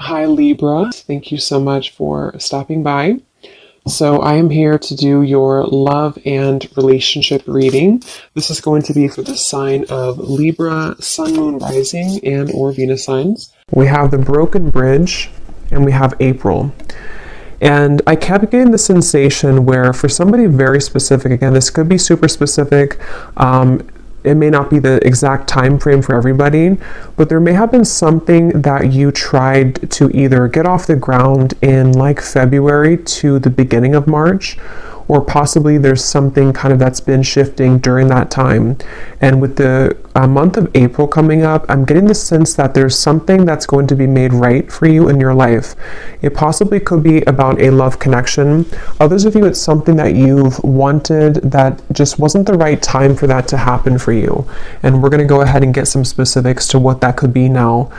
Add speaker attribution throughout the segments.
Speaker 1: Hi Libra, thank you so much for stopping by. So I am here to do your love and relationship reading. This is going to be for the sign of Libra, Sun, Moon, Rising, and or Venus signs. We have the broken bridge and we have April. And I kept getting the sensation where for somebody very specific, again, this could be super specific, it may not be the exact time frame for everybody, but there may have been something that you tried to either get off the ground in like February to the beginning of March, or possibly there's something kind of that's been shifting during that time. And with the month of April coming up, I'm getting the sense that there's something that's going to be made right for you in your life. It possibly could be about a love connection. Others of you, it's something that you've wanted that just wasn't the right time for that to happen for you. And we're going to go ahead and get some specifics to what that could be now.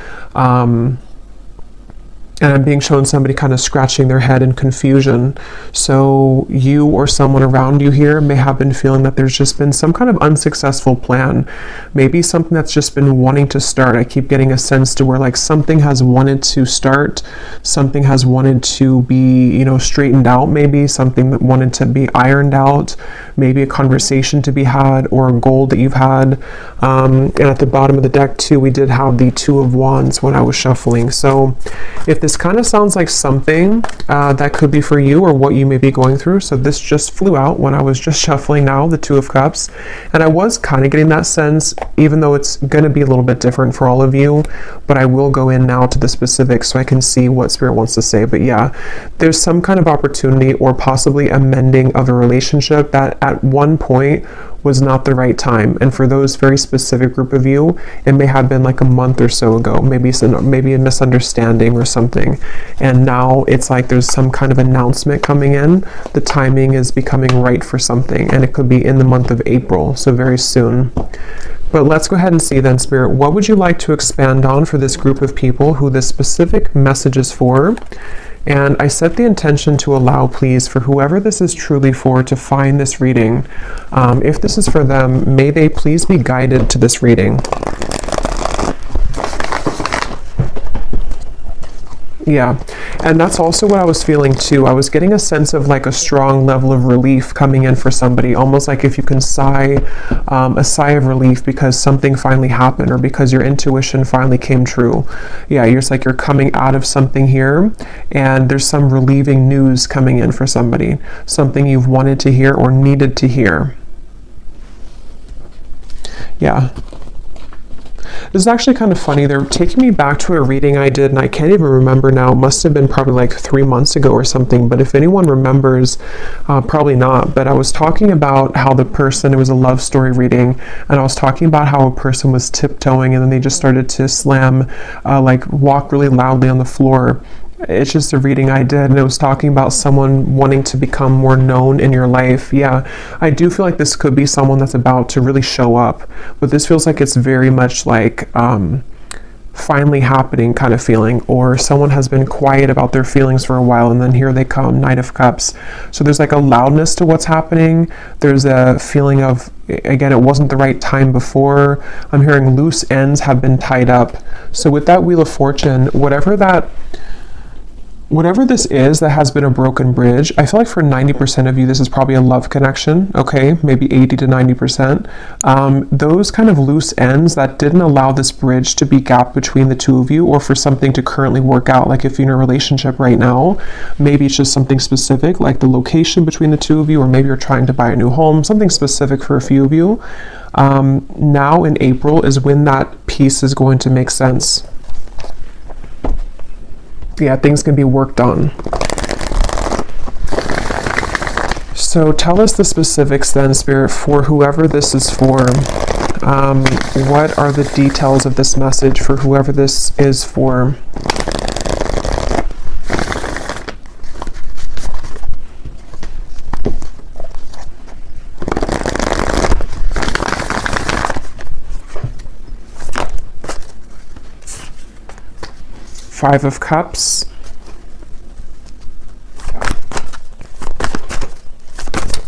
Speaker 1: And I'm being shown somebody kind of scratching their head in confusion. So you or someone around you here may have been feeling that there's just been some kind of unsuccessful plan. Maybe something that's just been wanting to start. I keep getting a sense to where like something has wanted to start, something has wanted to be, straightened out, maybe something that wanted to be ironed out, maybe a conversation to be had or a goal that you've had. And at the bottom of the deck too, we did have the Two of Wands when I was shuffling. So if this kind of sounds like something that could be for you or what you may be going through. So this just flew out when I was just shuffling now, the Two of Cups. And I was kind of getting that sense, even though it's going to be a little bit different for all of you, but I will go in now to the specifics so I can see what Spirit wants to say. But yeah, there's some kind of opportunity or possibly a mending of a relationship that at one point was not the right time. And for those very specific group of you, it may have been like a month or so ago, maybe a misunderstanding or something. And now it's like there's some kind of announcement coming in. The timing is becoming right for something, and it could be in the month of April, so very soon. But let's go ahead and see then, Spirit, what would you like to expand on for this group of people who this specific message is for? And I set the intention to allow, please, for whoever this is truly for to find this reading. If this is for them, may they please be guided to this reading. Yeah, and that's also what I was feeling too. I was getting a sense of like a strong level of relief coming in for somebody, almost like if you can sigh a sigh of relief because something finally happened or because your intuition finally came true. Yeah, it's like you're coming out of something here and there's some relieving news coming in for somebody, something you've wanted to hear or needed to hear. Yeah. This is actually kind of funny. They're taking me back to a reading I did, and I can't even remember now. It must have been probably like 3 months ago or something. But if anyone remembers, probably not. But I was talking about how the person, it was a love story reading, and I was talking about how a person was tiptoeing, and then they just started to slam, walk really loudly on the floor. It's just a reading I did, and it was talking about someone wanting to become more known in your life. Yeah, I do feel like this could be someone that's about to really show up, but this feels like it's very much like finally happening kind of feeling, or someone has been quiet about their feelings for a while and then here they come, Knight of Cups. So there's like a loudness to what's happening. There's a feeling of, again, it wasn't the right time before. I'm hearing loose ends have been tied up. So with that Wheel of Fortune, whatever this is that has been a broken bridge, I feel like for 90% of you, this is probably a love connection, okay? Maybe 80 to 90%. Those kind of loose ends that didn't allow this bridge to be gapped between the two of you, or for something to currently work out, like if you're in a relationship right now, maybe it's just something specific, like the location between the two of you, or maybe you're trying to buy a new home, something specific for a few of you. Now in April is when that piece is going to make sense. Yeah, things can be worked on. So tell us the specifics then, Spirit, for whoever this is for. What are the details of this message for whoever this is for? Five of Cups.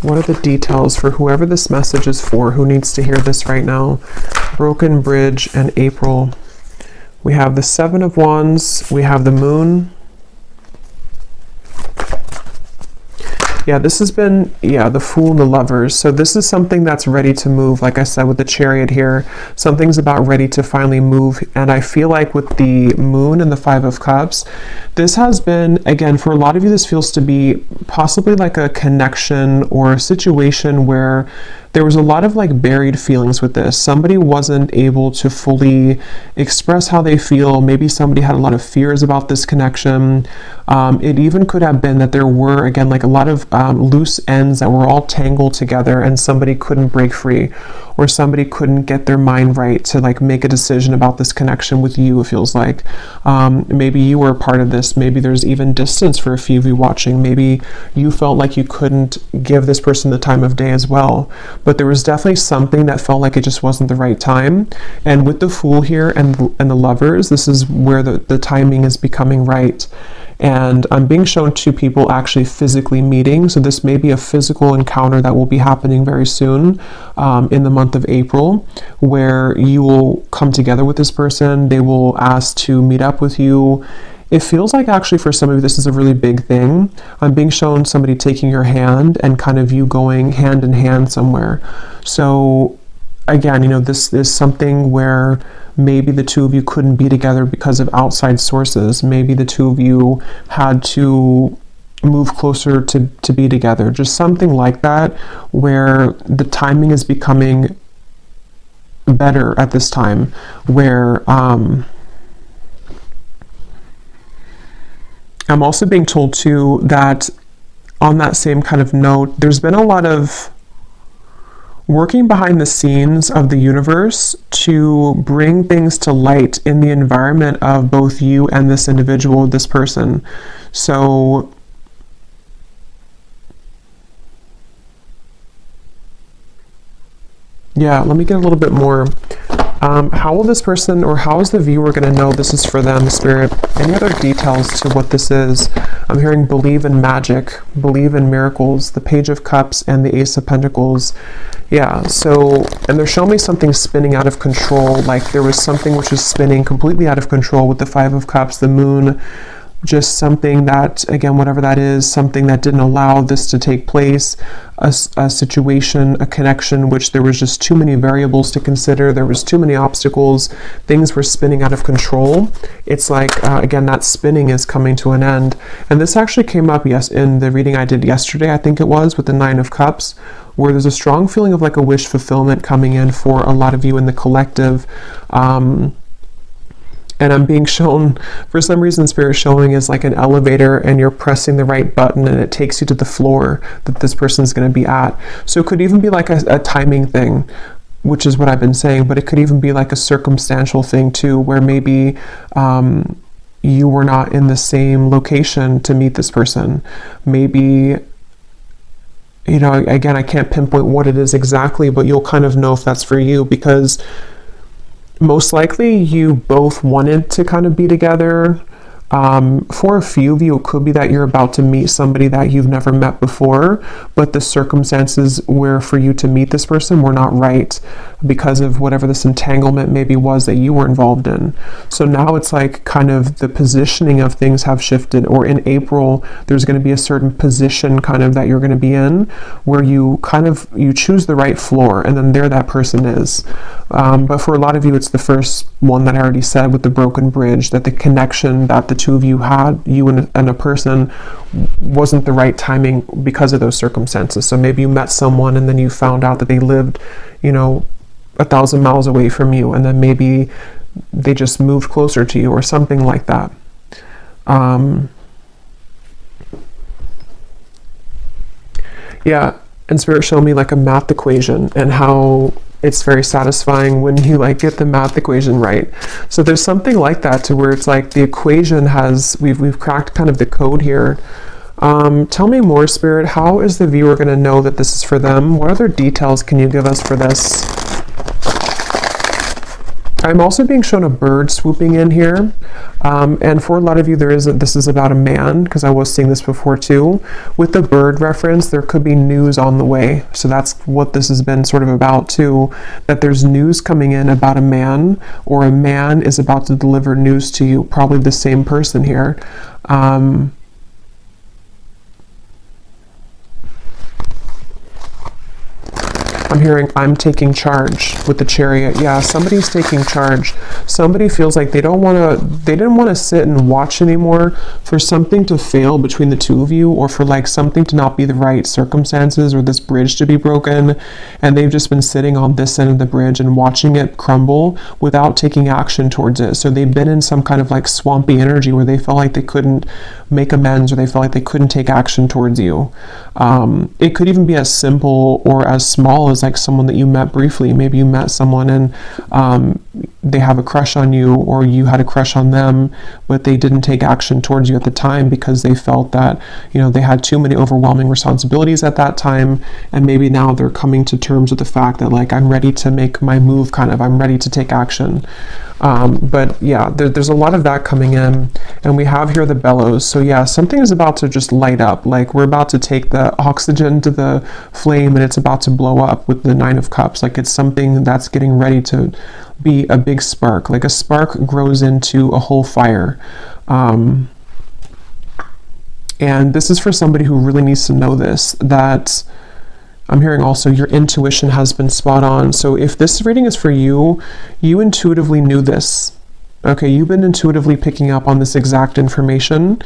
Speaker 1: What are the details for whoever this message is for, who needs to hear this right now? Broken bridge and April. We have the Seven of Wands. We have the Moon. Yeah, this has been, the Fool and the Lovers. So this is something that's ready to move. Like I said, with the Chariot here, something's about ready to finally move. And I feel like with the Moon and the Five of Cups, this has been, again, for a lot of you, this feels to be possibly like a connection or a situation where there was a lot of like buried feelings with this. Somebody wasn't able to fully express how they feel. Maybe somebody had a lot of fears about this connection. It even could have been that there were, again, like a lot of loose ends that were all tangled together and somebody couldn't break free, or somebody couldn't get their mind right to like make a decision about this connection with you, it feels like. Maybe you were a part of this. Maybe there's even distance for a few of you watching. Maybe you felt like you couldn't give this person the time of day as well. But there was definitely something that felt like it just wasn't the right time. And with the Fool here and the Lovers, this is where the timing is becoming right. And I'm being shown two people actually physically meeting. So this may be a physical encounter that will be happening very soon in the month of April, where you will come together with this person. They will ask to meet up with you. It feels like actually for some of you, this is a really big thing. I'm being shown somebody taking your hand and kind of you going hand in hand somewhere. So again, this is something where maybe the two of you couldn't be together because of outside sources. Maybe the two of you had to move closer to be together. Just something like that, where the timing is becoming better at this time, where I'm also being told too that on that same kind of note, there's been a lot of working behind the scenes of the universe to bring things to light in the environment of both you and this individual, this person. So yeah, let me get a little bit more. How will this person, or how is the viewer going to know this is for them, Spirit? Any other details to what this is? I'm hearing believe in magic, believe in miracles, the Page of Cups and the Ace of Pentacles. Yeah, so, and they're showing me something spinning out of control, like there was something which was spinning completely out of control with the Five of Cups, the Moon, just something that, again, whatever that is, something that didn't allow this to take place, a situation, a connection, which there was just too many variables to consider, there was too many obstacles, things were spinning out of control. It's like, again, that spinning is coming to an end. And this actually came up, yes, in the reading I did yesterday, I think it was, with the Nine of Cups, where there's a strong feeling of like a wish fulfillment coming in for a lot of you in the collective. And I'm being shown, for some reason, Spirit showing is like an elevator and you're pressing the right button and it takes you to the floor that this person is going to be at. So it could even be like a timing thing, which is what I've been saying, but it could even be like a circumstantial thing too, where maybe you were not in the same location to meet this person. Maybe, again, I can't pinpoint what it is exactly, but you'll kind of know if that's for you, because most likely you both wanted to kind of be together. For a few of you, it could be that you're about to meet somebody that you've never met before, but the circumstances where for you to meet this person were not right because of whatever this entanglement maybe was that you were involved in. So now it's like kind of the positioning of things have shifted, or in April, there's going to be a certain position kind of that you're going to be in where you choose the right floor, and then there that person is. But for a lot of you, it's the first one that I already said with the broken bridge, that the connection that the two of you had, you and a person, wasn't the right timing because of those circumstances. So maybe you met someone and then you found out that they lived, 1,000 miles away from you, and then maybe they just moved closer to you or something like that. Yeah, and Spirit showed me like a math equation and how it's very satisfying when you like get the math equation right. So there's something like that, to where it's like the equation has, we've cracked kind of the code here. Tell me more, Spirit. How is the viewer going to know that this is for them? What other details can you give us for this? I'm also being shown a bird swooping in here. And for a lot of you, this is about a man, because I was seeing this before too. With the bird reference, there could be news on the way. So that's what this has been sort of about too, that there's news coming in about a man, or a man is about to deliver news to you, probably the same person here. I'm hearing I'm taking charge with the Chariot. Yeah, somebody's taking charge. Somebody feels like they didn't want to sit and watch anymore for something to fail between the two of you, or for like something to not be the right circumstances, or this bridge to be broken. And they've just been sitting on this end of the bridge and watching it crumble without taking action towards it. So they've been in some kind of like swampy energy where they felt like they couldn't make amends, or they felt like they couldn't take action towards you. It could even be as simple or as small as like someone that you met briefly. Maybe you met someone and they have a crush on you, or you had a crush on them, but they didn't take action towards you at the time because they felt that, you know, they had too many overwhelming responsibilities at that time. And maybe now they're coming to terms with the fact that like, I'm ready to make my move, I'm ready to take action. But yeah, there's a lot of that coming in, and we have here the bellows. So yeah, something is about to just light up. Like, we're about to take the oxygen to the flame, and it's about to blow up with the Nine of Cups. Like, it's something that's getting ready to be a big spark. Like a spark grows into a whole fire. And this is for somebody who really needs to know this, that I'm hearing also your intuition has been spot on. So if this reading is for you, you intuitively knew this. Okay, you've been intuitively picking up on this exact information.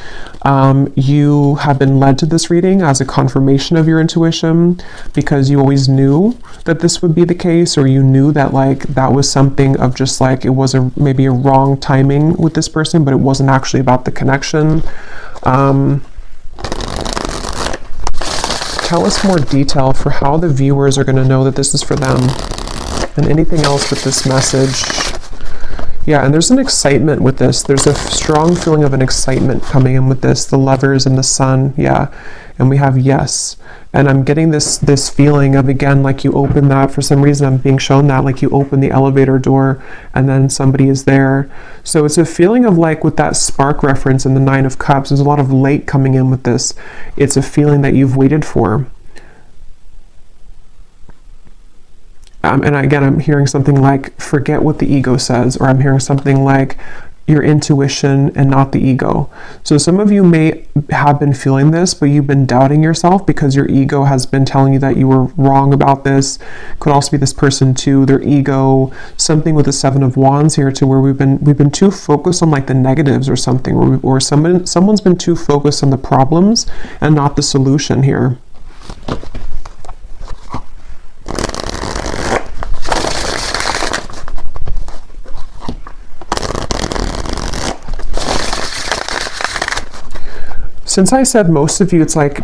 Speaker 1: You have been led to this reading as a confirmation of your intuition, because you always knew that this would be the case, or you knew that like that was something of just like it was maybe a wrong timing with this person, but it wasn't actually about the connection. Tell us more detail for how the viewers are going to know that this is for them, and anything else with this message. Yeah, and there's an excitement with this. There's a strong feeling of an excitement coming in with this. The Lovers and the Sun, yeah. And we have yes. And I'm getting this feeling of, again, like you open that, for some reason I'm being shown that, like you open the elevator door and then somebody is there. So it's a feeling of like with that spark reference in the Nine of Cups, there's a lot of light coming in with this. It's a feeling that you've waited for. And again, I'm hearing something like, forget what the ego says, or I'm hearing something like your intuition and not the ego. So some of you may have been feeling this, but you've been doubting yourself because your ego has been telling you that you were wrong about this. Could also be this person too, their ego, something with the Seven of Wands here, to where we've been too focused on like the negatives or something, or someone's been too focused on the problems and not the solution here. Since I said most of you, it's like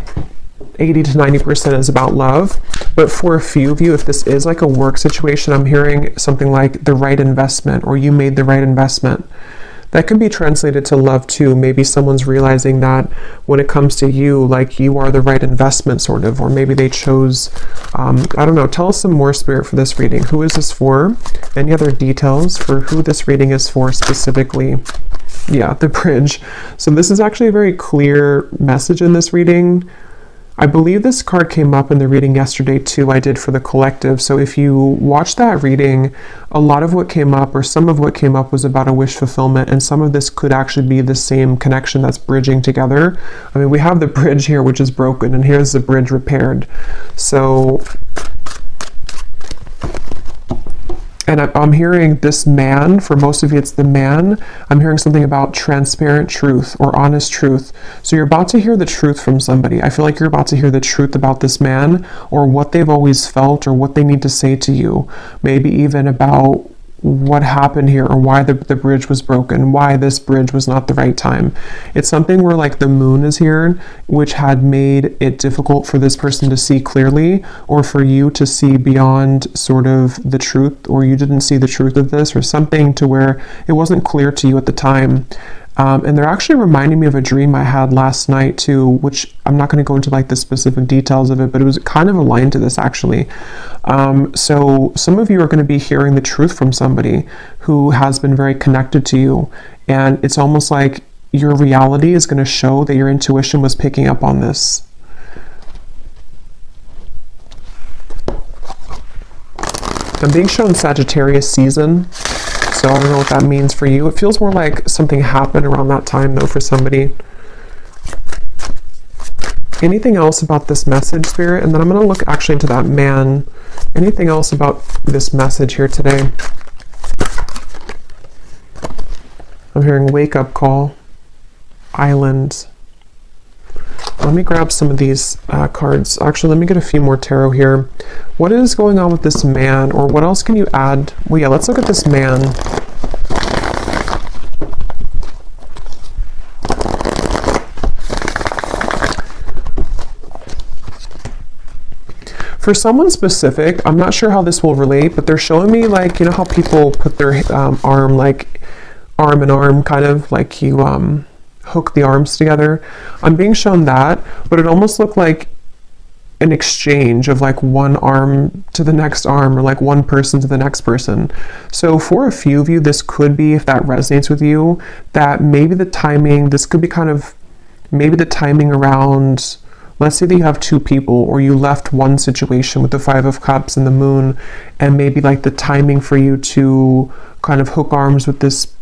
Speaker 1: 80 to 90% is about love, but for a few of you, if this is like a work situation, I'm hearing something like the right investment, or you made the right investment. That can be translated to love too. Maybe someone's realizing that when it comes to you, like you are the right investment sort of, or maybe they chose, I don't know, tell us some more, Spirit, for this reading. Who is this for? Any other details for who this reading is for specifically? Yeah, the bridge. So this is actually a very clear message in this reading. I believe this card came up in the reading yesterday too, I did for the collective. So if you watch that reading, a lot of what came up, or some of what came up, was about a wish fulfillment, and some of this could actually be the same connection that's bridging together. I mean, we have the bridge here, which is broken, and here's the bridge repaired. So, and I'm hearing this man, for most of you it's the man, I'm hearing something about transparent truth or honest truth. So you're about to hear the truth from somebody. I feel like you're about to hear the truth about this man, or what they've always felt, or what they need to say to you. Maybe even about what happened here, or why the bridge was broken, why this bridge was not the right time. It's something where like the moon is here, which had made it difficult for this person to see clearly, or for you to see beyond sort of the truth, or you didn't see the truth of this, or something to where it wasn't clear to you at the time. And they're actually reminding me of a dream I had last night too, which I'm not going to go into like the specific details of it, but it was kind of aligned to this actually. So some of you are going to be hearing the truth from somebody who has been very connected to you. And it's almost like your reality is going to show that your intuition was picking up on this. I'm being shown Sagittarius season. So I don't know what that means for you. It feels more like something happened around that time though for somebody. Anything else about this message, Spirit? And then I'm going to look actually into that man. Anything else about this message here today? I'm hearing wake up call, island. Let me grab some of these cards. Actually, let me get a few more tarot here. What is going on with this man, or what else can you add? Well, yeah, let's look at this man. For someone specific, I'm not sure how this will relate, but they're showing me like, you know how people put their arm in arm, kind of like you hook the arms together. I'm being shown that, but it almost looked like an exchange of like one arm to the next arm, or like one person to the next person. So for a few of you, this could be, if that resonates with you, that maybe the timing, this could be kind of maybe the timing around, let's say that you have two people, or you left one situation with the Five of Cups and the Moon, and maybe like the timing for you to kind of hook arms with this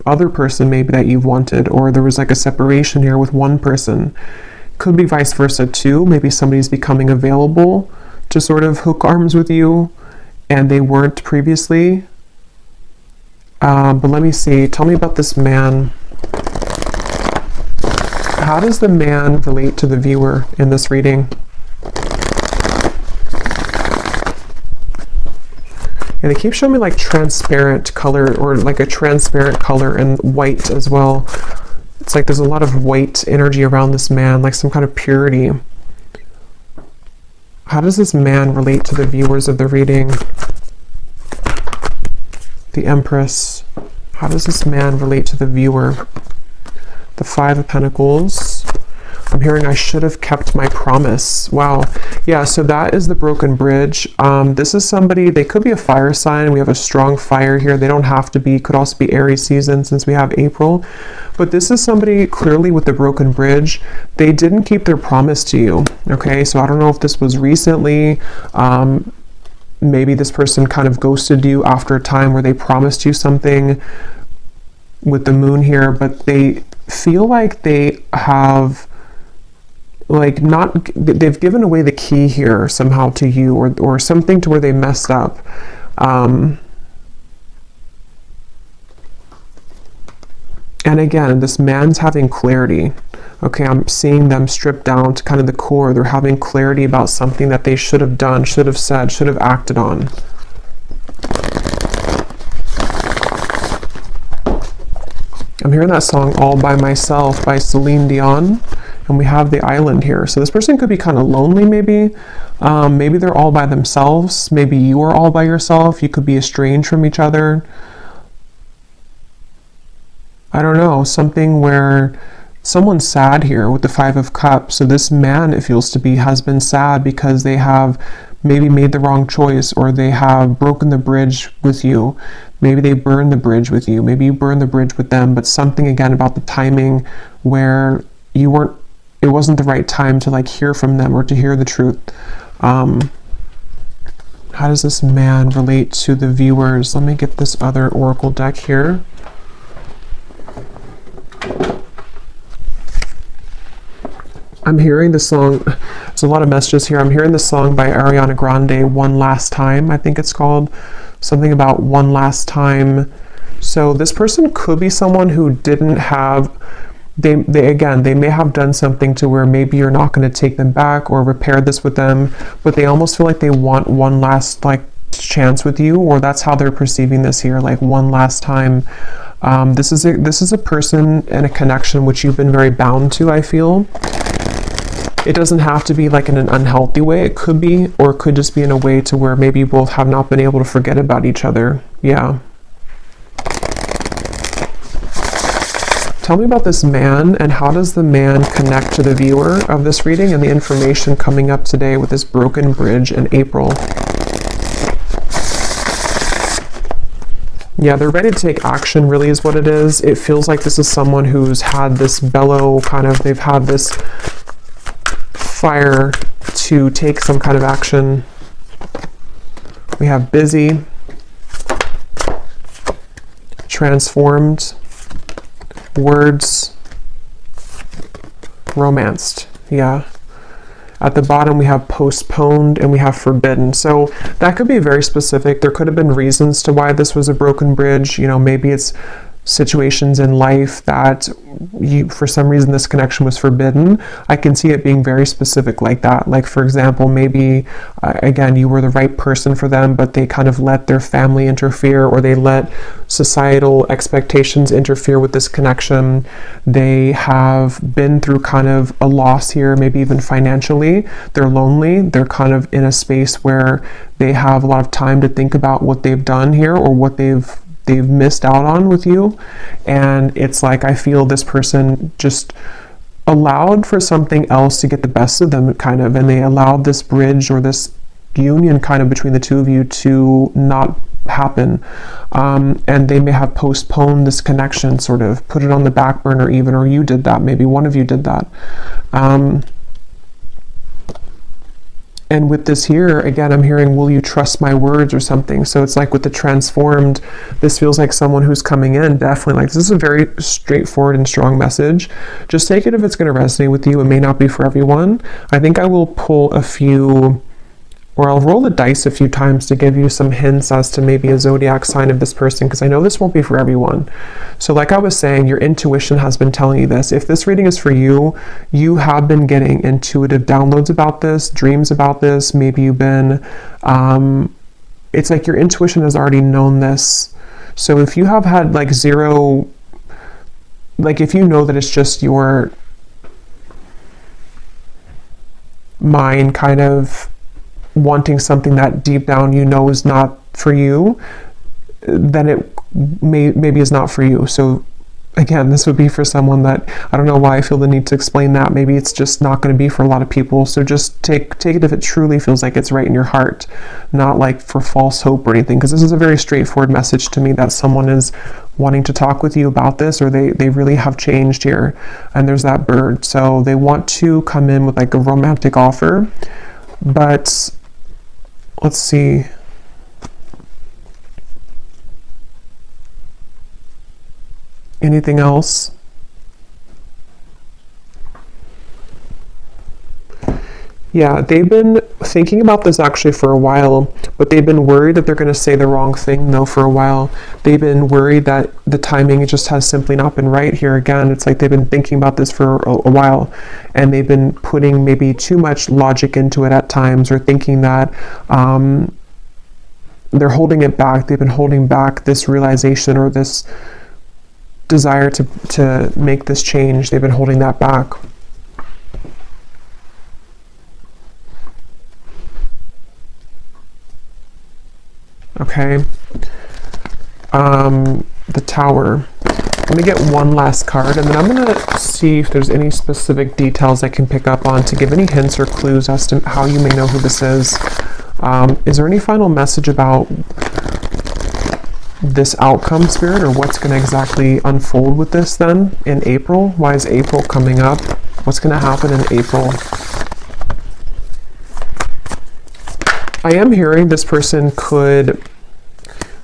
Speaker 1: other person maybe that you've wanted, or there was like a separation here with one person. Could be vice versa too. Maybe somebody's becoming available to sort of hook arms with you and they weren't previously. But let me see. Tell me about this man. How does the man relate to the viewer in this reading? And they keep showing me like transparent color, or like a transparent color, and white as well. It's like there's a lot of white energy around this man, like some kind of purity. How does this man relate to the viewers of the reading? The Empress. How does this man relate to the viewer? The Five of Pentacles. I'm hearing I should have kept my promise. Wow. Yeah, so that is the broken bridge. This is somebody, they could be a fire sign. We have a strong fire here. They don't have to be, could also be Aries season since we have April. But this is somebody clearly with the broken bridge. They didn't keep their promise to you. Okay, so I don't know if this was recently. Maybe this person kind of ghosted you after a time where they promised you something with the Moon here, but they feel like they have like they've given away the key here somehow to you, or something to where they messed up. And again, this man's having clarity. Okay, I'm seeing them stripped down to kind of the core. They're having clarity about something that they should have done, should have said, should have acted on. I'm hearing that song All By Myself by Celine Dion. And we have the island here. So this person could be kind of lonely maybe. Maybe they're all by themselves. Maybe you are all by yourself. You could be estranged from each other. I don't know. Something where someone's sad here with the Five of Cups. So this man, it feels to be, has been sad because they have maybe made the wrong choice, or they have broken the bridge with you. Maybe they burned the bridge with you. Maybe you burned the bridge with them. But something again about the timing where you weren't, it wasn't the right time to like hear from them or to hear the truth. How does this man relate to the viewers? Let me get this other oracle deck here. I'm hearing the song, there's a lot of messages here. I'm hearing the song by Ariana Grande, One Last Time, I think it's called. Something about one last time. So this person could be someone who didn't have, they may have done something to where maybe you're not going to take them back or repair this with them, but they almost feel like they want one last like chance with you, or that's how they're perceiving this here, like one last time. This is a person and a connection which you've been very bound to, I feel. It doesn't have to be like in an unhealthy way. It could be, or it could just be in a way to where maybe you both have not been able to forget about each other. Yeah. Tell me about this man, and how does the man connect to the viewer of this reading and the information coming up today with this broken bridge in April? Yeah, they're ready to take action, really is what it is. It feels like this is someone who's had this bellow kind of, they've had this fire to take some kind of action. We have busy, transformed, words, romanced. Yeah. At the bottom, we have postponed and we have forbidden. So that could be very specific. There could have been reasons to why this was a broken bridge. You know, maybe it's situations in life that for some reason this connection was forbidden. I can see it being very specific like that. Like, for example, maybe again, you were the right person for them, but they kind of let their family interfere, or they let societal expectations interfere with this connection. They have been through kind of a loss here, maybe even financially. They're lonely. They're kind of in a space where they have a lot of time to think about what they've done here, or what they've missed out on with you. And it's like, I feel this person just allowed for something else to get the best of them, kind of, and they allowed this bridge or this union kind of between the two of you to not happen. And they may have postponed this connection, sort of put it on the back burner even, or you did that, maybe one of you did that. And with this here, again, I'm hearing, will you trust my words or something? So it's like with the transformed, this feels like someone who's coming in, definitely like, this is a very straightforward and strong message. Just take it if it's going to resonate with you. It may not be for everyone. I think I will pull a few, or I'll roll the dice a few times to give you some hints as to maybe a zodiac sign of this person, because I know this won't be for everyone. So like I was saying, your intuition has been telling you this. If this reading is for you, you have been getting intuitive downloads about this, dreams about this. Maybe you've been, it's like your intuition has already known this. So if you have had like zero, like if you know that it's just your mind kind of wanting something that deep down you know is not for you, then it maybe is not for you. So again, this would be for someone that, I don't know why I feel the need to explain that. Maybe it's just not going to be for a lot of people. So just take it if it truly feels like it's right in your heart, not like for false hope or anything, because this is a very straightforward message to me that someone is wanting to talk with you about this, or they really have changed here. And there's that bird. So they want to come in with like a romantic offer, but let's see. Anything else? Yeah, they've been thinking about this actually for a while, but they've been worried that they're going to say the wrong thing though for a while. They've been worried that the timing just has simply not been right here. Again, it's like they've been thinking about this for a while, and they've been putting maybe too much logic into it at times, or thinking that they're holding it back. They've been holding back this realization or this desire to make this change. They've been holding that back. Okay. The Tower. Let me get one last card, and then I'm going to see if there's any specific details I can pick up on to give any hints or clues as to how you may know who this is. Is there any final message about this outcome, Spirit, or what's going to exactly unfold with this then in April? Why is April coming up? What's going to happen in April? I am hearing this person could,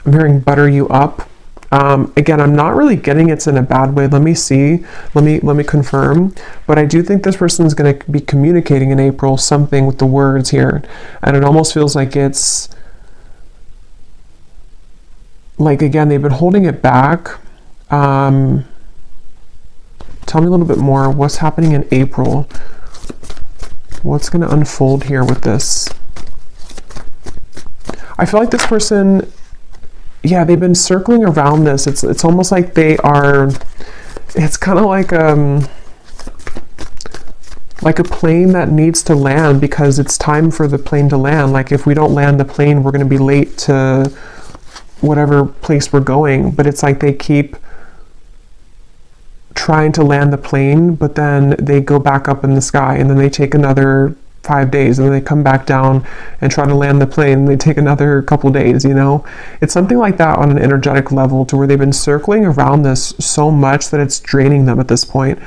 Speaker 1: I'm hearing butter you up. Again, I'm not really getting it's in a bad way. Let me see. Let me confirm. But I do think this person is going to be communicating in April something with the words here. And it almost feels like it's like, again, they've been holding it back. Tell me a little bit more. What's happening in April? What's going to unfold here with this? I feel like this person, yeah, they've been circling around this. It's almost like they are, it's kind of like a plane that needs to land because it's time for the plane to land. Like if we don't land the plane, we're going to be late to whatever place we're going. But it's like they keep trying to land the plane, but then they go back up in the sky, and then they take another 5 days, and then they come back down and try to land the plane, and they take another couple days, you know? It's something like that on an energetic level, to where they've been circling around this so much that it's draining them at this point.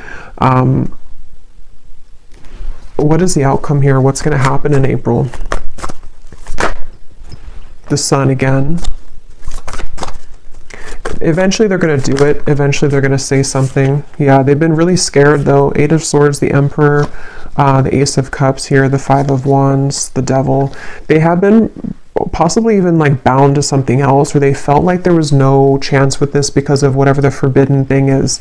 Speaker 1: What is the outcome here? What's going to happen in April? The Sun again. Eventually they're going to do it. Eventually they're going to say something. Yeah, they've been really scared though. Eight of Swords, the Emperor, the Ace of Cups here, the Five of Wands, the Devil. They have been possibly even like bound to something else, where they felt like there was no chance with this because of whatever the forbidden thing is,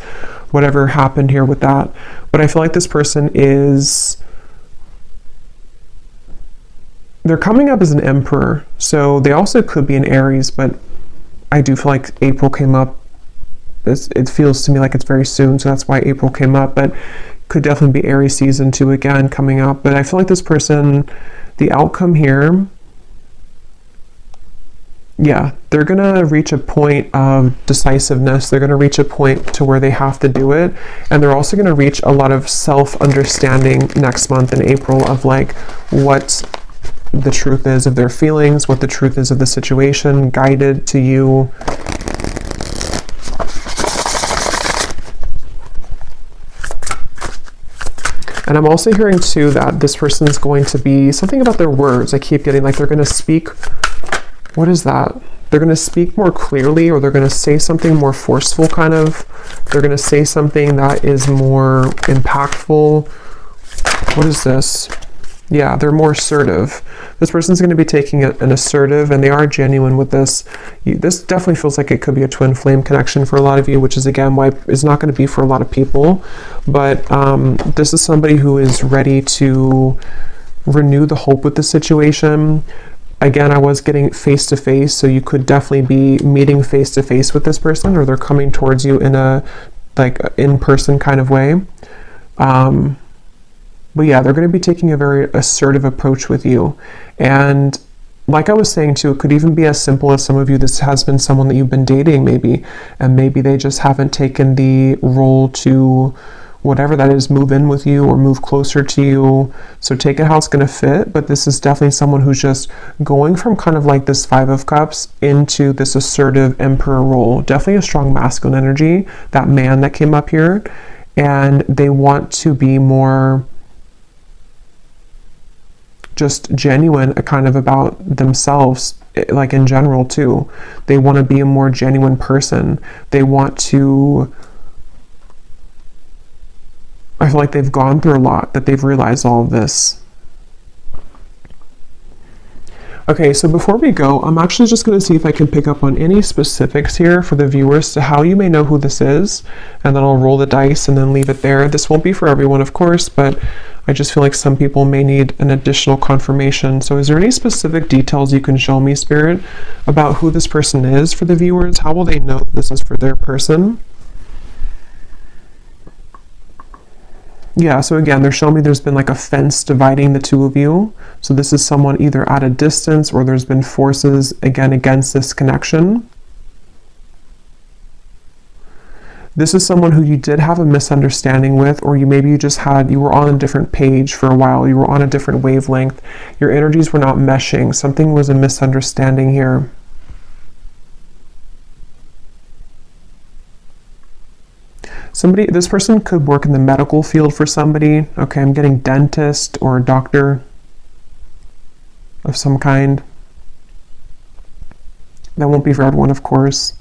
Speaker 1: whatever happened here with that. But I feel like this person is... they're coming up as an Emperor, so they also could be an Aries, but I do feel like April came up. It feels to me like it's very soon, so that's why April came up, but could definitely be Aries season 2 again coming up. But I feel like this person, the outcome here, yeah, they're going to reach a point of decisiveness. They're going to reach a point to where they have to do it. And they're also going to reach a lot of self-understanding next month in April of like what the truth is of their feelings, what the truth is of the situation, guided to you. And I'm also hearing too that this person is going to be something about their words. I keep getting like they're going to speak. What is that? They're going to speak more clearly, or they're going to say something more forceful, kind of. They're going to say something that is more impactful. What is this? Yeah, they're more assertive. This person's going to be taking an assertive, and they are genuine with this. This definitely feels like it could be a twin flame connection for a lot of you, which is again why it's not going to be for a lot of people. But this is somebody who is ready to renew the hope with the situation. Again, I was getting face to face, so you could definitely be meeting face to face with this person, or they're coming towards you in a like in-person kind of way. But yeah, they're going to be taking a very assertive approach with you. And like I was saying too, it could even be as simple as some of you, this has been someone that you've been dating maybe, and maybe they just haven't taken the role to, whatever that is, move in with you or move closer to you. So take it how it's going to fit. But this is definitely someone who's just going from kind of like this Five of Cups into this assertive Emperor role. Definitely a strong masculine energy, that man that came up here. And they want to be more just genuine kind of about themselves, like in general too. They want to be a more genuine person. They want to, I feel like they've gone through a lot, that they've realized all of this. Okay, so before we go, I'm actually just going to see if I can pick up on any specifics here for the viewers to how you may know who this is, and then I'll roll the dice and then leave it there. This won't be for everyone, of course, but I just feel like some people may need an additional confirmation. So is there any specific details you can show me, Spirit, about who this person is for the viewers? How will they know that this is for their person? Yeah, so again, they're showing me there's been like a fence dividing the two of you. So this is someone either at a distance, or there's been forces, again, against this connection. This is someone who you did have a misunderstanding with, or you were on a different page for a while. You were on a different wavelength. Your energies were not meshing. Something was a misunderstanding here. This person could work in the medical field for somebody. Okay, I'm getting dentist or doctor of some kind. That won't be for everyone, of course.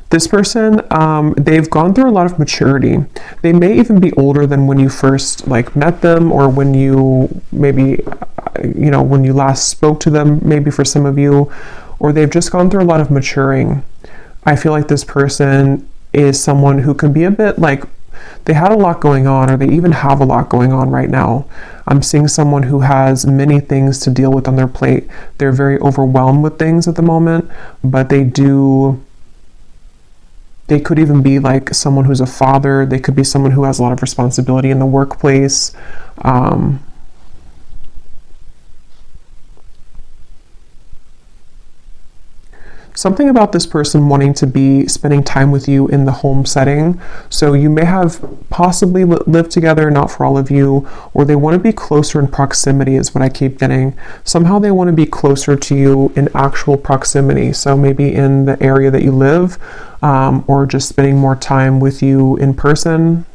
Speaker 1: This person, they've gone through a lot of maturity. They may even be older than when you first met them, or when you maybe, when you last spoke to them, maybe for some of you, or they've just gone through a lot of maturing. I feel like this person is someone who can be a bit they had a lot going on, or they even have a lot going on right now. I'm seeing someone who has many things to deal with on their plate. They're very overwhelmed with things at the moment, but they could even be like someone who's a father. They could be someone who has a lot of responsibility in the workplace. something about this person wanting to be spending time with you in the home setting. So you may have possibly lived together, not for all of you, or they want to be closer in proximity is what I keep getting. Somehow they want to be closer to you in actual proximity. So maybe in the area that you live, or just spending more time with you in person.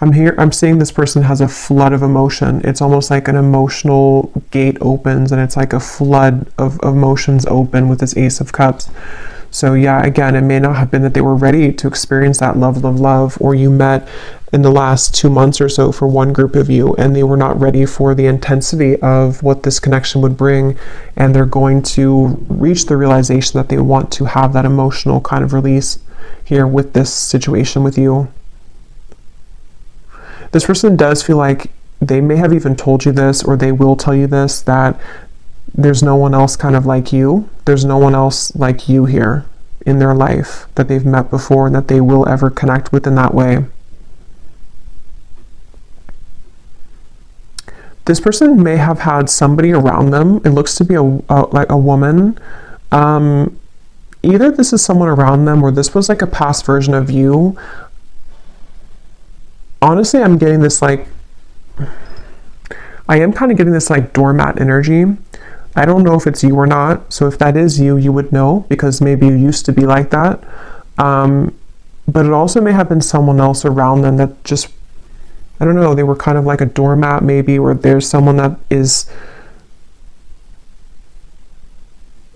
Speaker 1: I'm seeing this person has a flood of emotion. It's almost like an emotional gate opens and it's like a flood of emotions open with this Ace of Cups. So yeah, again, it may not have been that they were ready to experience that love, or you met in the last 2 months or so for one group of you and they were not ready for the intensity of what this connection would bring, and they're going to reach the realization that they want to have that emotional kind of release here with this situation with you. This person does feel like they may have even told you this, or they will tell you this, that there's no one else kind of like you. There's no one else like you here in their life that they've met before and that they will ever connect with in that way. This person may have had somebody around them. It looks to be like a woman. Either this is someone around them or this was like a past version of you. Honestly, I'm getting this like, I am kind of getting this like doormat energy. I don't know if it's you or not. So if that is you, you would know because maybe you used to be like that. But it also may have been someone else around them that just, I don't know, they were kind of like a doormat maybe, or there's someone that is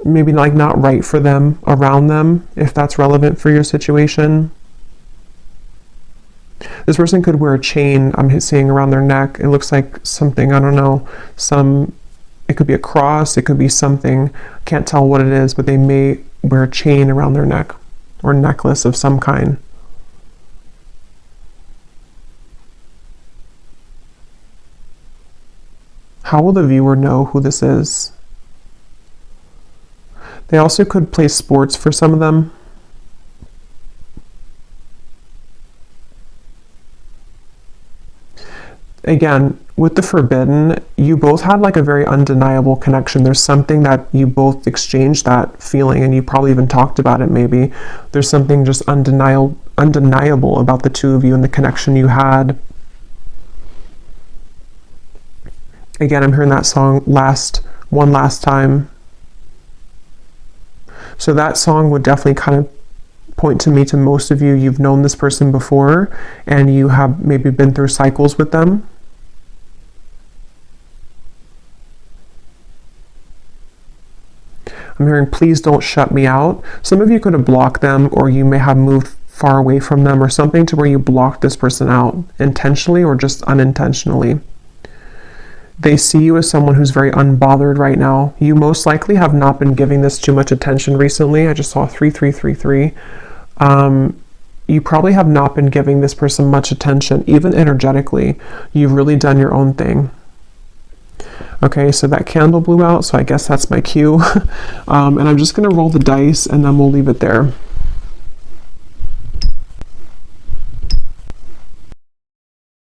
Speaker 1: maybe like not right for them around them, if that's relevant for your situation. This person could wear a chain, I'm seeing, around their neck. It looks like something, I don't know, it could be a cross, it could be something, can't tell what it is, but they may wear a chain around their neck or necklace of some kind. How will the viewer know who this is? They also could play sports for some of them. Again, with the Forbidden, you both had like a very undeniable connection. There's something that you both exchanged that feeling, and you probably even talked about it maybe. There's something just undeniable about the two of you and the connection you had. Again, I'm hearing that song One Last Time. So that song would definitely kind of point to me to most of you. You've known this person before and you have maybe been through cycles with them. I'm hearing, please don't shut me out. Some of you could have blocked them, or you may have moved far away from them or something to where you blocked this person out intentionally or just unintentionally. They see you as someone who's very unbothered right now. You most likely have not been giving this too much attention recently. I just saw 3333. You probably have not been giving this person much attention, even energetically. You've really done your own thing. Okay, so that candle blew out, so I guess that's my cue. And I'm just going to roll the dice and then we'll leave it there.